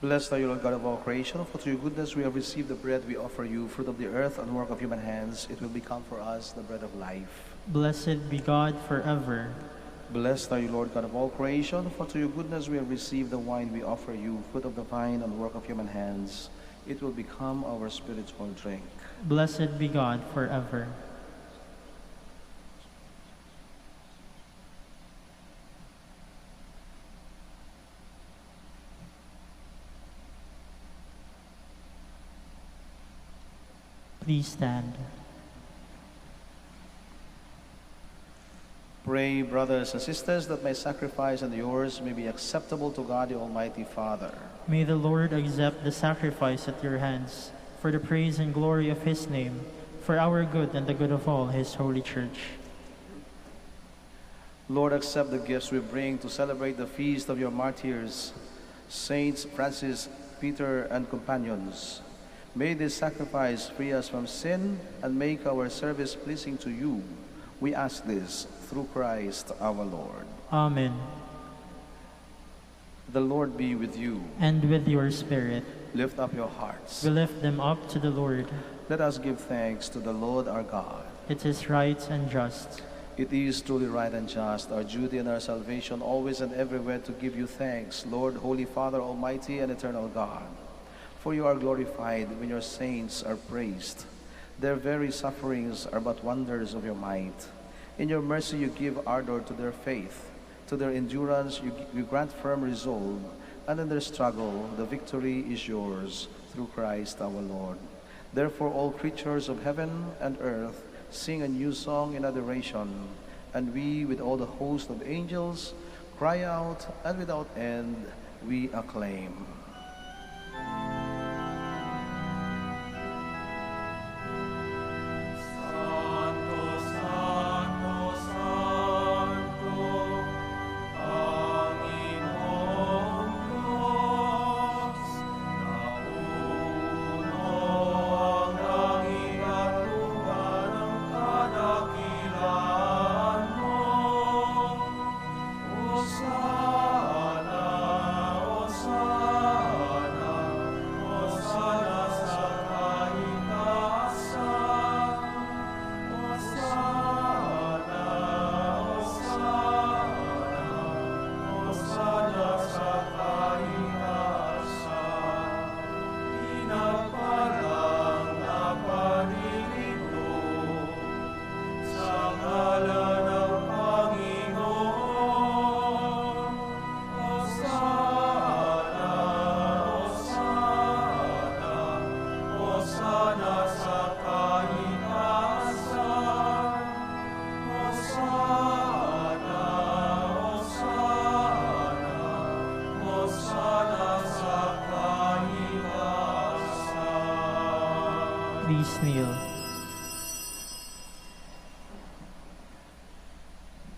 Blessed are you, Lord God of all creation, for through your goodness we have received the bread we offer you, fruit of the earth and work of human hands. It will become for us the bread of life. Blessed be God forever. Blessed are you, Lord God of all creation, for through your goodness we have received the wine we offer you, fruit of the vine and work of human hands. It will become our spiritual drink. Blessed be God forever. Please stand. Pray, brothers and sisters, that my sacrifice and yours may be acceptable to God the Almighty Father. May the Lord accept the sacrifice at your hands, for the praise and glory of his name, for our good and the good of all his holy church. Lord, accept the gifts we bring to celebrate the feast of your martyrs, Saints Francis, Peter, and companions. May this sacrifice free us from sin and make our service pleasing to you. We ask this through Christ our Lord. Amen. The Lord be with you. And with your spirit. Lift up your hearts. We lift them up to the Lord. Let us give thanks to the Lord our God. It is right and just. It is truly right and just, our duty and our salvation, always and everywhere to give you thanks, Lord, Holy Father, Almighty and eternal God. For you are glorified when your saints are praised. Their very sufferings are but wonders of your might. In your mercy you give ardor to their faith. To their endurance you grant firm resolve, and in their struggle the victory is yours through Christ our Lord. Therefore all creatures of heaven and earth sing a new song in adoration, and we with all the host of angels cry out, and without end we acclaim. Hosanna, Hosanna. please kneel.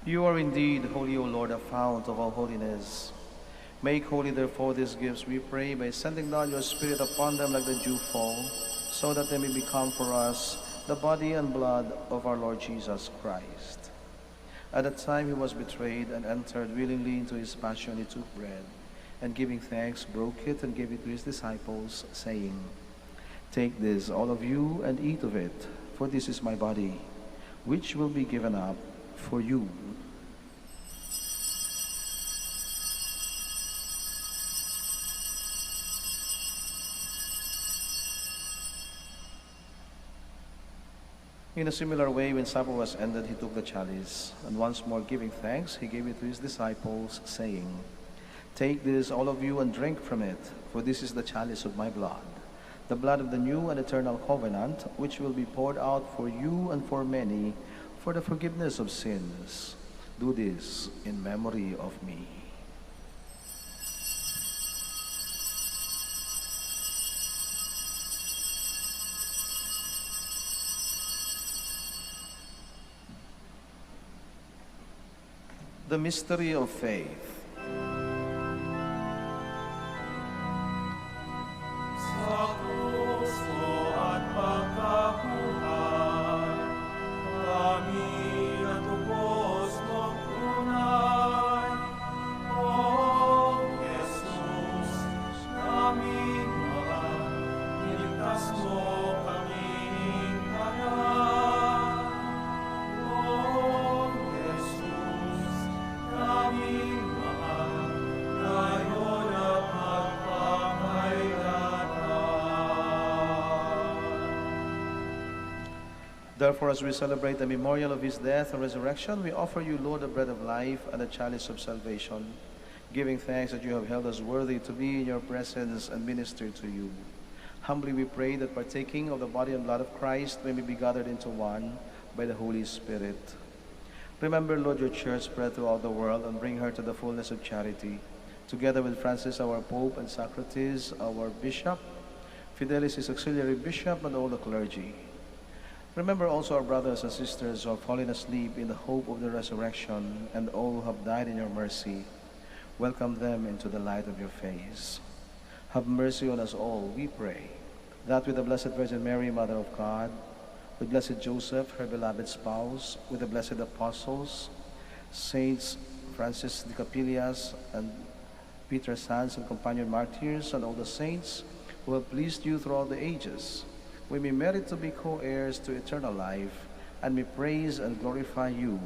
You are indeed holy, O Lord, a fount of all holiness. Make holy, therefore, these gifts, we pray, by sending down your Spirit upon them like the dewfall, so that they may become for us the body and blood of our Lord Jesus Christ. At the time he was betrayed and entered willingly into his passion, he took bread, and giving thanks, broke it and gave it to his disciples, saying, "Take this, all of you, and eat of it, for this is my body, which will be given up for you." In a similar way, when supper was ended, he took the chalice, and once more giving thanks, he gave it to his disciples, saying, "Take this, all of you, and drink from it, for this is the chalice of my blood, the blood of the new and eternal covenant, which will be poured out for you and for many for the forgiveness of sins. Do this in memory of me." The mystery of faith. Sa puso at pagkabuhay, kami natubos mong tunay. O Jesus, aming mahal, niligtas mo kaming tanan. O Jesus, aming mahal, ngayon at magpapakailanman. Therefore, as we celebrate the memorial of his death and resurrection, we offer you, Lord, the bread of life and the chalice of salvation, giving thanks that you have held us worthy to be in your presence and minister to you. Humbly we pray that partaking of the body and blood of Christ may we be gathered into one by the Holy Spirit. Remember, Lord, your church spread throughout the world, and bring her to the fullness of charity, together with Francis, our Pope, and Socrates, our Bishop, Fidelis, his auxiliary bishop, and all the clergy. Remember also our brothers and sisters who have fallen asleep in the hope of the resurrection, and all who have died in your mercy. Welcome them into the light of your face. Have mercy on us all, we pray, that with the Blessed Virgin Mary, Mother of God, with Blessed Joseph, her beloved spouse, with the blessed apostles, Saints Francis de Capillas and Peter Sands and companion martyrs, and all the saints who have pleased you throughout the ages, we may merit to be co-heirs to eternal life, and may praise and glorify you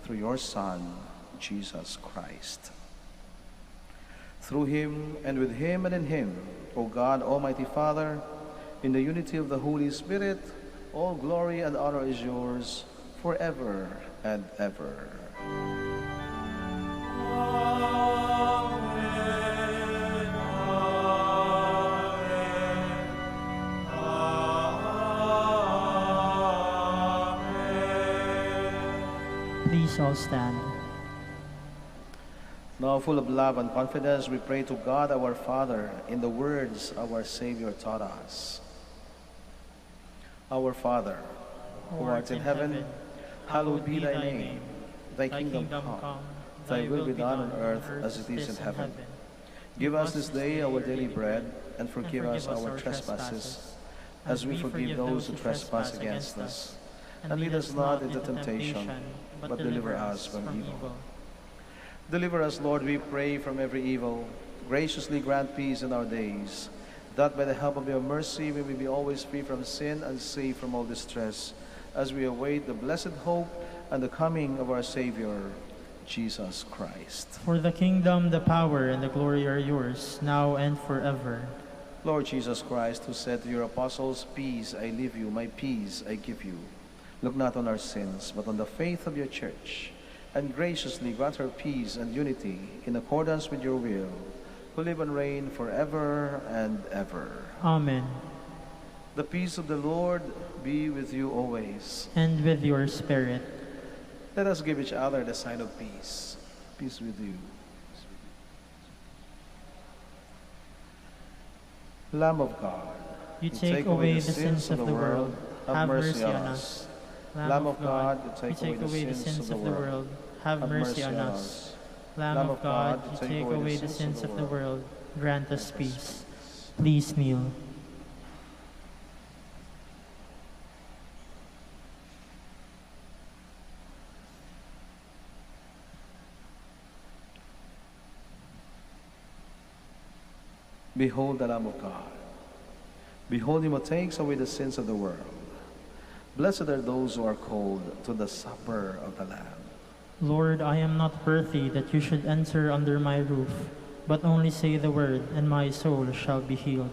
through your Son, Jesus Christ. Through him, and with him, and in him, O God, Almighty Father, in the unity of the Holy Spirit, all glory and honor is yours forever and ever. Please all stand. Now, full of love and confidence, we pray to God our Father in the words our Savior taught us. Our Father, who art in heaven, hallowed be thy name. Thy kingdom come, thy will be done on earth as it is in heaven. Give us this day our daily bread, and forgive us our trespasses, as we forgive those who trespass against us. And lead us not into temptation, but deliver us from evil. Deliver us, Lord, we pray, from every evil. Graciously grant peace in our days, that by the help of your mercy we may be always free from sin and safe from all distress, as we await the blessed hope and the coming of our Savior, Jesus Christ. For the kingdom, the power, and the glory are yours, now and forever. Lord Jesus Christ, who said to your apostles, "Peace I leave you, my peace I give you," look not on our sins, but on the faith of your church, and graciously grant her peace and unity in accordance with your will, who live and reign forever and ever. Amen. The peace of the Lord be with you always. And with your spirit. Let us give each other the sign of peace. Peace with you. Lamb of God, You take away the sins of the world. Have mercy on us. Lamb of God, you take away the sins of the world. Have mercy on us. Lamb of God, you take away the sins of the world. Grant us peace. Please kneel. Behold the Lamb of God. Behold him who takes away the sins of the world. Blessed are those who are called to the supper of the Lamb. Lord, I am not worthy that you should enter under my roof, but only say the word, and my soul shall be healed.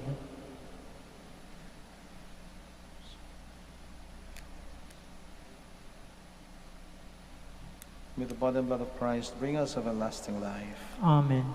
May the body and blood of Christ bring us everlasting life. Amen.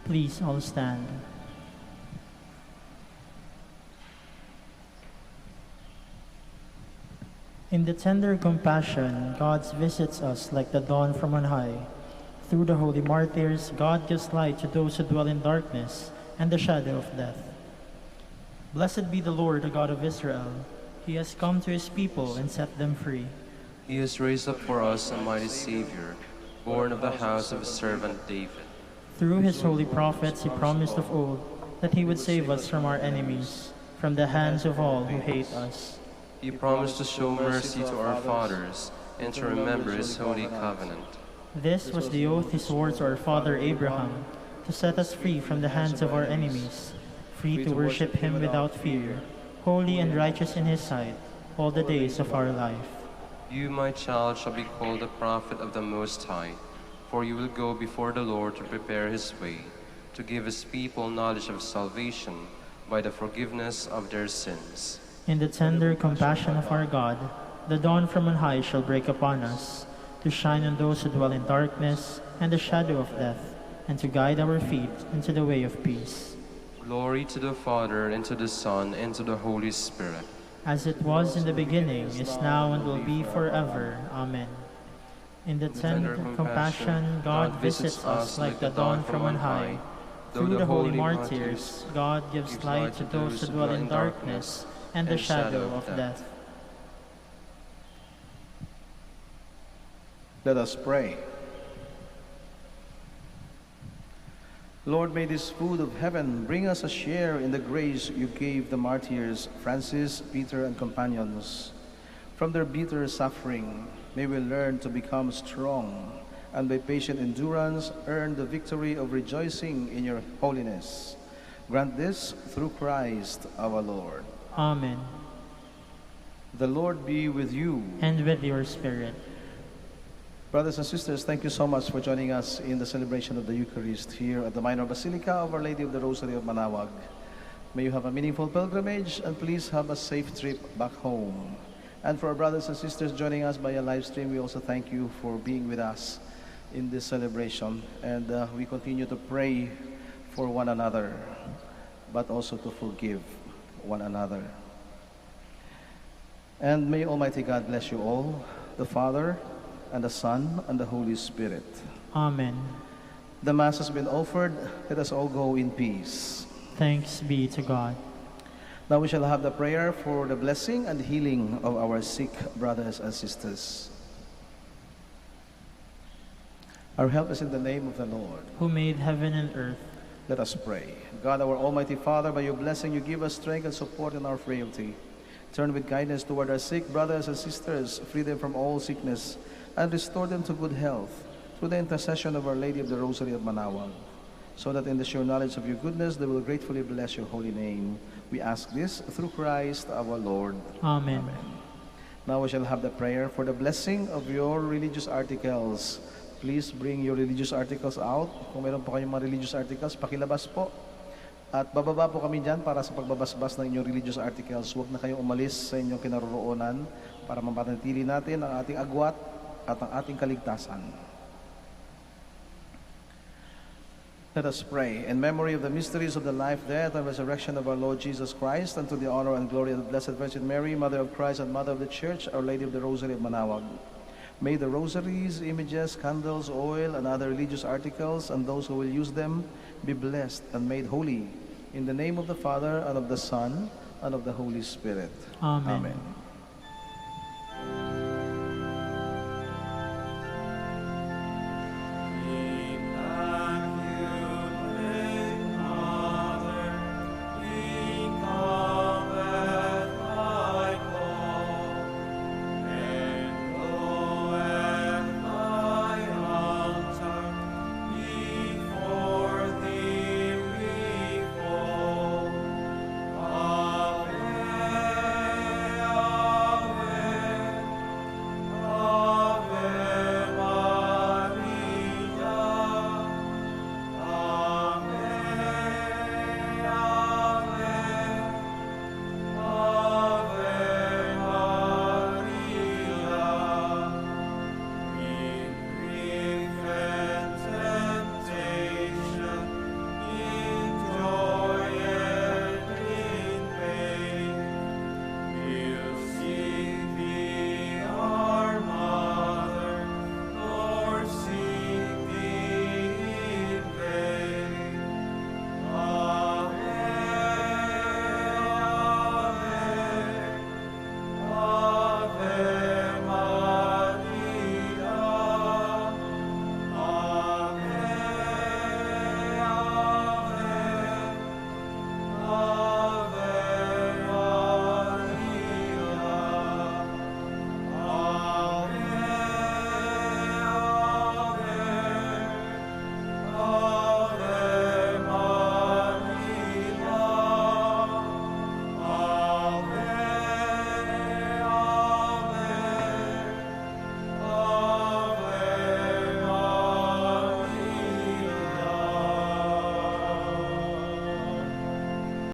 Please all stand. In the tender compassion, God visits us like the dawn from on high. Through the holy martyrs, God gives light to those who dwell in darkness and the shadow of death. Blessed be the Lord, the God of Israel. He has come to his people and set them free. He has raised up for us a mighty Savior, born of the house of his servant David. Through his holy prophets, he promised of old that he would save us from our enemies, from the hands of all who hate us. He promised to show mercy to our fathers and to remember his holy covenant. This was the oath he swore to our father Abraham, to set us free from the hands of our enemies, free to worship him without fear, holy and righteous in his sight, all the days of our life. You, my child, shall be called the prophet of the Most High, for you will go before the Lord to prepare his way, to give his people knowledge of salvation by the forgiveness of their sins. In the tender compassion of our God, the dawn from on high shall break upon us, to shine on those who dwell in darkness and the shadow of death, and to guide our feet into the way of peace. Glory to the Father, and to the Son, and to the Holy Spirit. As it was in the beginning, is now, and will be forever. Amen. In the tender compassion, God visits us like the dawn from on high. Through the holy martyrs, God gives light to those who dwell in darkness and the shadow of death. Let us pray. Lord, may this food of heaven bring us a share in the grace you gave the martyrs Francis, Peter, and companions. From their bitter suffering, may we learn to become strong, and by patient endurance earn the victory of rejoicing in your holiness. Grant this through Christ our Lord. Amen. The Lord be with you. And with your spirit. Brothers and sisters, thank you so much for joining us in the celebration of the Eucharist here at the Minor Basilica of Our Lady of the Rosary of Manaoag. May you have a meaningful pilgrimage, and please have a safe trip back home. And for our brothers and sisters joining us by a live stream, we also thank you for being with us in this celebration. And we continue to pray for one another, but also to forgive one another. And may Almighty God bless you all, the Father, and the Son, and the Holy Spirit. Amen. The Mass has been offered. Let us all go in peace. Thanks be to God. Now we shall have the prayer for the blessing and healing of our sick brothers and sisters. Our help is in the name of the Lord, who made heaven and earth. Let us pray. God, our Almighty Father, by your blessing you give us strength and support in our frailty. Turn with kindness toward our sick brothers and sisters, free them from all sickness, and restore them to good health through the intercession of Our Lady of the Rosary of Manaoag, so that in the sure knowledge of your goodness they will gratefully bless your holy name. We ask this through Christ our Lord. Amen. Amen. Now we shall have the prayer for the blessing of your religious articles. Please bring your religious articles out. Kung meron po kayong mga religious articles, pakilabas po. At bababa po kami dyan para sa pagbabasbas ng inyong religious articles. Huwag na kayong umalis sa inyong kinaroroonan para mapanatili natin ang ating agwat at ang ating kaligtasan. Let us pray. In memory of the mysteries of the life, death, and resurrection of our Lord Jesus Christ, and to the honor and glory of the Blessed Virgin Mary, Mother of Christ and Mother of the Church, Our Lady of the Rosary of Manaoag. May the rosaries, images, candles, oil, and other religious articles, and those who will use them, be blessed and made holy. In the name of the Father, and of the Son, and of the Holy Spirit. Amen. Amen.